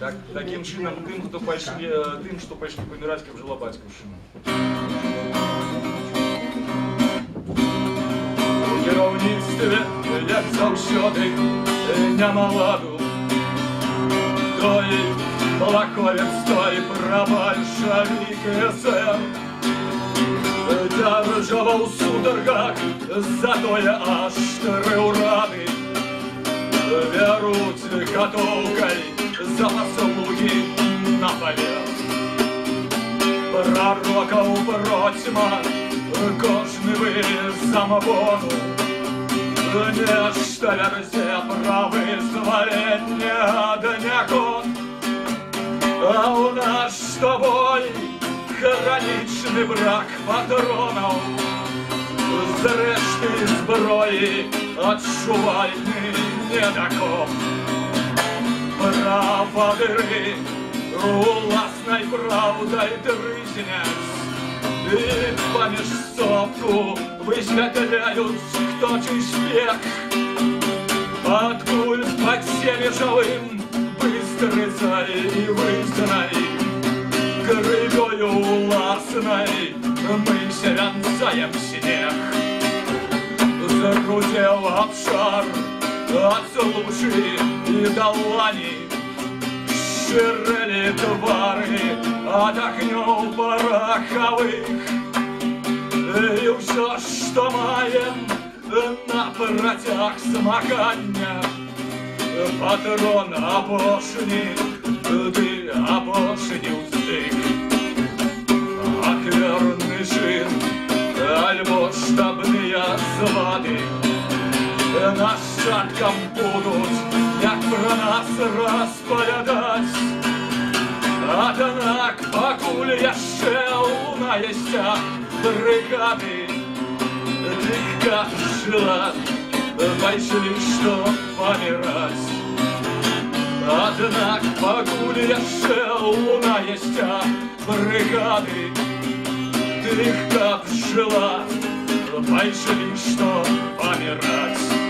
Таким чином, тым, што пайшлі паміраць, каб жыла бацькаўшчына. У кіраўніцтве, як заўсёды, няма ладу. Той балаковец, той прабальшавік эсэр. Дзяржава ў сударгах, затое аж 4 ўрады бяруць гатоўкай за паслугі на павер. Прарокаў процьма, кожны вы самогону, нешта вярзе пра вызваленне ад някот. А ў нас з тобой хронічны брак патронаў, зрэшты зброі адчувальны недакоп. Правадыры уласнай праўдай дрызняць і паміж сопку высвятляюць, хто чый спех. Адкуль пад семежавым быстрыцай і вызнай крывёю уласнай мы сявянцаем снег. Загрузел абшар от лужи и долани, ширели твары от огнёў пороховых. И ўсё, што маем на працяг змагання, патрон апошні, ды апошні ўздых. Ахвярны чын, альбо штабныя звады нашчадкам будуць, як пра нас распавядаць. Аднак пакуль яшчэ ў наесцях брыгады, дык каб жыла, пайшлі, што паміраць. Аднак пакуль яшчэ ў наесцях брыгады, дык каб жыла, пайшлі, што паміраць.